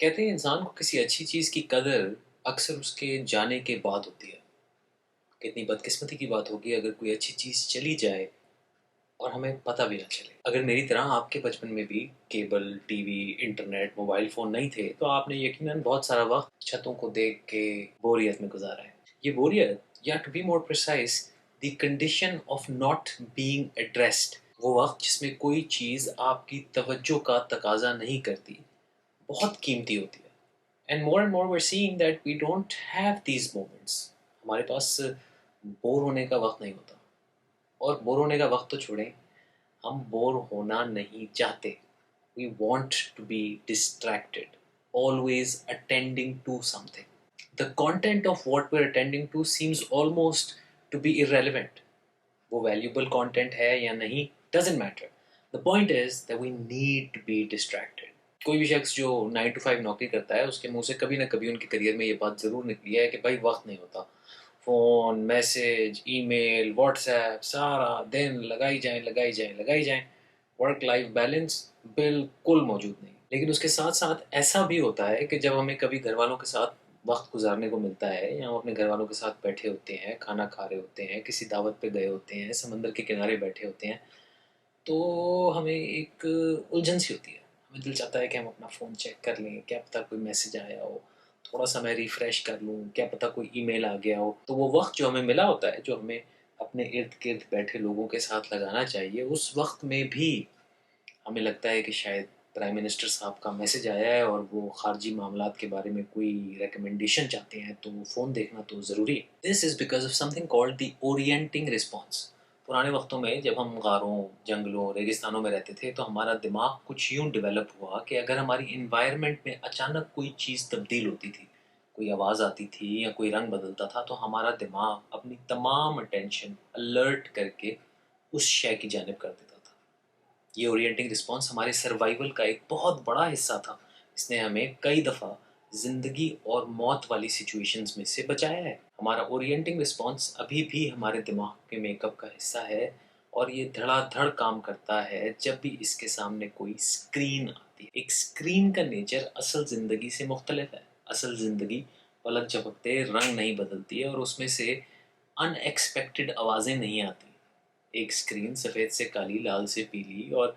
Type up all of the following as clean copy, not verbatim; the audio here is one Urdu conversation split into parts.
کہتے ہیں انسان کو کسی اچھی چیز کی قدر اکثر اس کے جانے کے بعد ہوتی ہے۔ کتنی بدقسمتی کی بات ہوگی اگر کوئی اچھی چیز چلی جائے اور ہمیں پتہ بھی نہ چلے۔ اگر میری طرح آپ کے بچپن میں بھی cable, T V, internet, mobile phone نہیں تھے تو آپ نے یقیناً بہت سارا وقت چھتوں کو دیکھ کے بوریت میں گزارا ہے۔ یہ بوریت، یا to be more precise, the condition of not being addressed, وہ وقت جس میں کوئی چیز آپ کی توجہ کا تقاضا نہیں کرتی، بہت قیمتی ہوتی ہے۔ And more we're seeing that we don't have these moments۔ ہمارے پاس بور ہونے کا وقت نہیں ہوتا، اور بور ہونے کا وقت تو چھوڑیں، ہم بور ہونا نہیں چاہتے۔ We want to be distracted, always attending to something. The content of what we're attending to seems almost to be irrelevant۔ وہ valuable content ہے یا نہیں doesn't matter۔ The point is that we need to be distracted۔ کوئی بھی شخص جو 9 to 5 نوکری کرتا ہے اس کے منہ سے کبھی نہ کبھی ان کے کریئر میں یہ بات ضرور نکلی ہے کہ بھائی وقت نہیں ہوتا، فون، میسج، ای میل، واٹس ایپ، سارا دن لگائی جائیں، ورک لائف بیلنس بالکل موجود نہیں۔ لیکن اس کے ساتھ ساتھ ایسا بھی ہوتا ہے کہ جب ہمیں کبھی گھر والوں کے ساتھ وقت گزارنے کو ملتا ہے، یا ہم اپنے گھر والوں کے ساتھ بیٹھے ہوتے ہیں، کھانا کھا رہے ہوتے ہیں، کسی دعوت پہ گئے ہوتے ہیں، سمندر کے کنارے بیٹھے ہوتے ہیں، تو ہمیں ایک الجھن سی ہوتی ہے۔ ہمیں دل چاہتا ہے کہ ہم اپنا فون چیک کر لیں، کیا پتہ کوئی میسج آیا ہو، تھوڑا سا میں ریفریش کر لوں، کیا پتہ کوئی ای میل آ گیا ہو۔ تو وہ وقت جو ہمیں ملا ہوتا ہے، جو ہمیں اپنے ارد گرد بیٹھے لوگوں کے ساتھ لگانا چاہیے، اس وقت میں بھی ہمیں لگتا ہے کہ شاید پرائم منسٹر صاحب کا میسج آیا ہے اور وہ خارجی معاملات کے بارے میں کوئی ریکمنڈیشن چاہتے ہیں، تو وہ فون دیکھنا تو ضروری ہے۔ This is because of something called the orienting response. پرانے وقتوں میں جب ہم غاروں، جنگلوں، ریگستانوں میں رہتے تھے تو ہمارا دماغ کچھ یوں ڈیولپ ہوا کہ اگر ہماری انوائرمنٹ میں اچانک کوئی چیز تبدیل ہوتی تھی، کوئی آواز آتی تھی یا کوئی رنگ بدلتا تھا، تو ہمارا دماغ اپنی تمام اٹینشن الرٹ کر کے اس شے کی جانب کر دیتا تھا۔ یہ اورینٹنگ رسپانس ہمارے سروائیول کا ایک بہت بڑا حصہ تھا۔ اس نے ہمیں کئی دفعہ زندگی اور موت والی سچویشنز میں سے بچایا ہے۔ ہمارا اورینٹنگ رسپانس ابھی بھی ہمارے دماغ کے میک اپ کا حصہ ہے، اور یہ دھڑا دھڑ کام کرتا ہے جب بھی اس کے سامنے کوئی اسکرین آتی ہے۔ ایک اسکرین کا نیچر اصل زندگی سے مختلف ہے۔ اصل زندگی پلک جھپکتے رنگ نہیں بدلتی ہے، اور اس میں سے ان ایکسپیکٹڈ آوازیں نہیں آتی۔ ایک اسکرین سفید سے کالی، لال سے پیلی، اور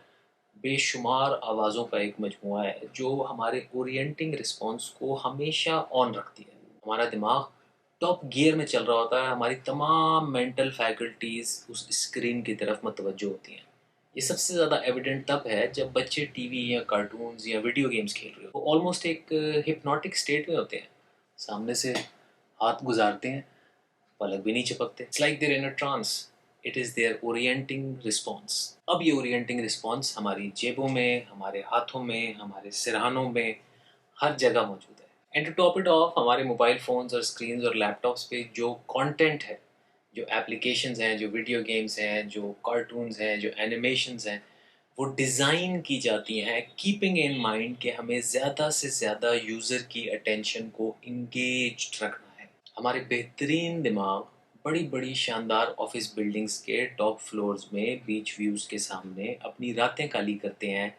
بے شمار آوازوں کا ایک مجموعہ ہے جو ہمارے اورینٹنگ رسپانس کو ہمیشہ آن رکھتی ہے۔ ہمارا دماغ ٹاپ گیئر میں چل رہا ہوتا ہے، ہماری تمام مینٹل فیکلٹیز اس اسکرین کی طرف متوجہ ہوتی ہیں۔ یہ سب سے زیادہ ایویڈنٹ تب ہے جب بچے ٹی وی یا کارٹونز یا ویڈیو گیمز کھیل رہے ہو۔ وہ آلموسٹ ایک ہپنوٹک اسٹیٹ میں ہوتے ہیں، سامنے سے ہاتھ گزارتے ہیں، پلک بھی نہیں چپکتے۔ It's like they're in a trance۔ It is their orienting response۔ اب یہ orienting response ہماری جیبوں میں، ہمارے ہاتھوں میں، ہمارے سرہانوں میں، ہر جگہ موجود ہے۔ And to top it off, ہمارے موبائل فونز اور اسکرینز اور لیپ ٹاپس پہ جو کانٹینٹ ہے، جو ایپلیکیشنز ہیں، جو ویڈیو گیمز ہیں، جو کارٹونز ہیں، جو اینیمیشنز ہیں، وہ ڈیزائن کی جاتی ہیں کیپنگ ان مائنڈ کہ ہمیں زیادہ سے زیادہ یوزر کی اٹینشن کو انگیجڈ رکھنا ہے۔ ہمارے بہترین دماغ بڑی بڑی شاندار آفس بلڈنگز کے ٹاپ فلورز میں بیچ ویوز کے سامنے اپنی راتیں کالی کرتے ہیں،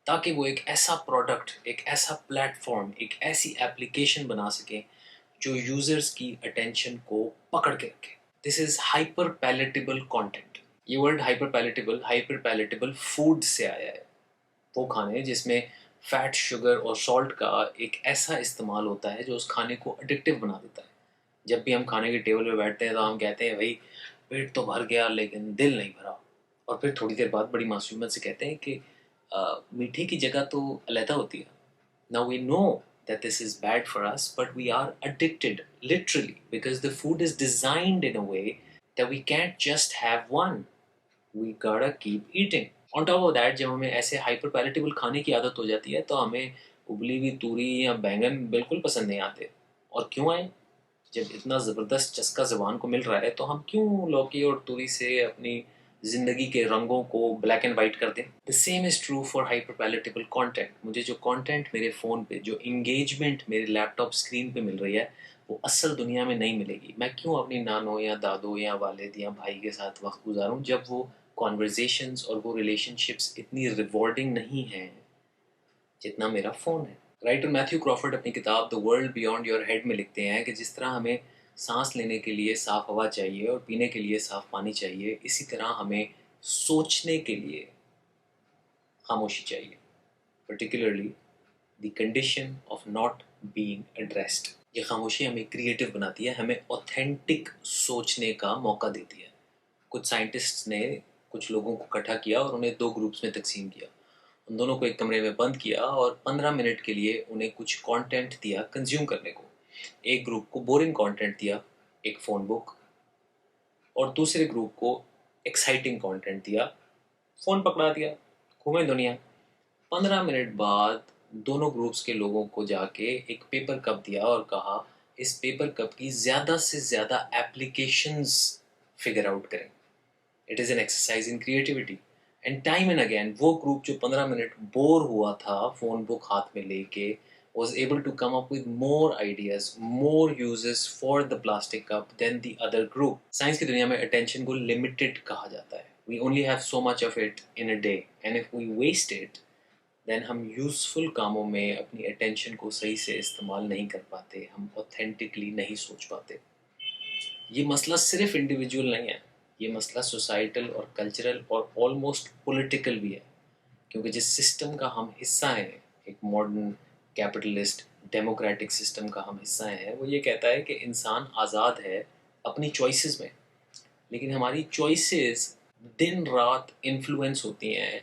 تاکہ وہ ایک ایسا پروڈکٹ، ایک ایسا پلیٹ فارم، ایک ایسی ایپلیکیشن بنا سکیں جو یوزرز کی اٹینشن کو پکڑ کے رکھے۔ دس از ہائپر پیلیٹیبل کانٹینٹ۔ یہ ورڈ ہائپر پیلیٹیبل فوڈ سے آیا ہے۔ وہ کھانے جس میں فیٹ، شوگر اور سالٹ کا ایک ایسا استعمال ہوتا ہے جو اس کھانے کو اڈکٹیو بنا دیتا ہے۔ جب بھی ہم کھانے کے ٹیبل پہ بیٹھتے ہیں تو ہم کہتے ہیں بھائی پیٹ تو بھر گیا لیکن دل نہیں بھرا، اور پھر تھوڑی دیر بعد بڑی معصومیت سے کہتے ہیں کہ میٹھے کی جگہ تو علیحدہ ہوتی ہے۔ Now we know that this is bad for us, but we are addicted literally because the food is designed in a way that we can't just have one. We gotta keep eating۔ On top of that، جب ہمیں ایسے ہائپر پیلیٹیبل کھانے کی عادت ہو جاتی ہے تو ہمیں ابلی ہوئی توری یا بینگن بالکل پسند نہیں آتے۔ اور کیوں آئیں؟ جب اتنا زبردست چسکا زبان کو مل رہا ہے تو ہم کیوں لوکی اور توری سے اپنی زندگی کے رنگوں کو بلیک اینڈ وائٹ کر دیں؟ The same is true for hyperpalatable content۔ مجھے جو کانٹینٹ میرے فون پہ، جو انگیجمنٹ میرے لیپ ٹاپ اسکرین پہ مل رہی ہے، وہ اصل دنیا میں نہیں ملے گی۔ میں کیوں اپنی نانوں یا دادوں یا والد یا بھائی کے ساتھ وقت گزاروں جب وہ کانورزیشنز اور وہ ریلیشن شپس اتنی ریوارڈنگ نہیں ہیں جتنا میرا فون ہے۔ رائٹر میتھیو کرافرڈ اپنی کتاب the world beyond your head میں لکھتے ہیں کہ جس طرح ہمیں سانس لینے کے لیے صاف ہوا چاہیے اور پینے کے لیے صاف پانی چاہیے، اسی طرح ہمیں سوچنے کے لیے خاموشی چاہیے، particularly the condition of not being addressed. یہ خاموشی ہمیں کریٹو بناتی ہے، ہمیں اوتھینٹک سوچنے کا موقع دیتی ہے۔ کچھ سائنٹسٹ نے کچھ لوگوں کو اکٹھا کیا اور انہیں 2 گروپس میں تقسیم کیا۔ ان دونوں کو ایک کمرے میں بند کیا اور 15 منٹ کے لیے انہیں کچھ کانٹینٹ دیا کنزیوم کرنے کو۔ ایک گروپ کو بورنگ کانٹینٹ دیا، ایک فون بک، اور دوسرے گروپ کو ایکسائٹنگ کانٹینٹ دیا، فون پکڑا دیا، گھومے دنیا۔ 15 منٹ بعد دونوں گروپس کے لوگوں کو جا کے ایک پیپر کپ دیا اور کہا اس پیپر کپ کی زیادہ سے زیادہ ایپلیکیشنز فگر آؤٹ کریں۔ It is an exercise in creativity and time and again وہ گروپ جو 15 منٹ بور ہوا تھا فون بک ہاتھ میں لے کے was able to come up with more ideas, more uses for the plastic cup than the other group. Science کی دنیا میں attention کو limited کہا جاتا ہے۔ We only have so much of it in a day and if we waste it then ہم یوزفل کاموں میں اپنی اٹینشن کو صحیح سے استعمال نہیں کر پاتے، ہم اوتھینٹکلی نہیں سوچ پاتے۔ یہ مسئلہ صرف انڈیویجول نہیں ہے، یہ مسئلہ سوسائٹل اور کلچرل اور آلموسٹ پولیٹیکل بھی ہے، کیونکہ جس سسٹم کا ہم حصہ ہیں، ایک ماڈرن کیپٹلسٹ ڈیموکریٹک سسٹم کا ہم حصہ ہیں، وہ یہ کہتا ہے کہ انسان آزاد ہے اپنی چوائسیز میں، لیکن ہماری چوائسیز دن رات انفلوئنس ہوتی ہیں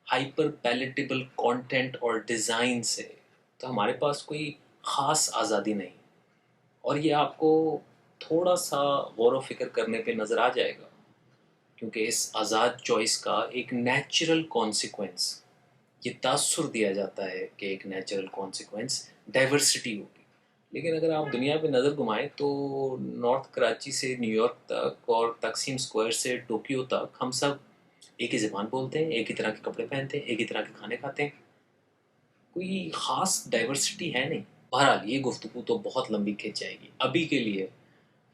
ہائپر پیلیٹیبل کانٹینٹ اور ڈیزائن سے، تو ہمارے پاس کوئی خاص آزادی نہیں۔ اور یہ آپ کو تھوڑا سا غور و فکر کرنے پہ نظر آ جائے گا، کیونکہ اس آزاد چوائس کا ایک نیچرل کانسیکوینس، یہ تاثر دیا جاتا ہے کہ ایک نیچرل کانسیکوینس ڈائیورسٹی ہوگی۔ لیکن اگر آپ دنیا پہ نظر گھمائیں تو نارتھ کراچی سے نیو یارک تک اور تقسیم اسکوائر سے ٹوکیو تک ہم سب ایک ہی زبان بولتے ہیں، ایک ہی طرح کے کپڑے پہنتے ہیں، ایک ہی طرح کے کھانے کھاتے ہیں، کوئی خاص ڈائیورسٹی ہے نہیں۔ بہرحال یہ گفتگو تو بہت لمبی کھینچ جائے گی، ابھی کے لیے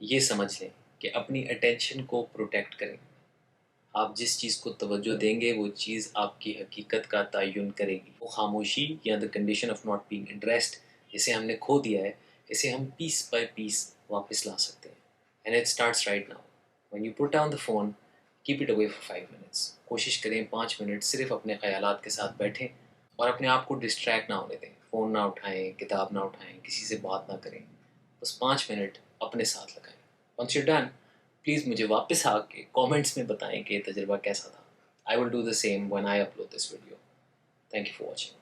یہ سمجھ لیں کہ اپنی اٹینشن کو پروٹیکٹ کریں۔ آپ جس چیز کو توجہ دیں گے وہ چیز آپ کی حقیقت کا تعین کرے گی۔ وہ خاموشی یا the condition of not being interest جسے ہم نے کھو دیا ہے، اسے ہم پیس بائی پیس واپس لا سکتے ہیں۔ And it starts right now. When you put down the phone keep it away for 5 minutes۔ کوشش کریں 5 منٹ صرف اپنے خیالات کے ساتھ بیٹھیں اور اپنے آپ کو ڈسٹریکٹ نہ ہونے دیں، فون نہ اٹھائیں، کتاب نہ اٹھائیں، کسی سے بات نہ کریں، بس 5 منٹ اپنے ساتھ لگائیں۔ ونس یو ڈن پلیز مجھے واپس آ کے کامنٹس میں بتائیں کہ یہ تجربہ کیسا تھا۔ I will do the same when I upload this video. Thank you for watching.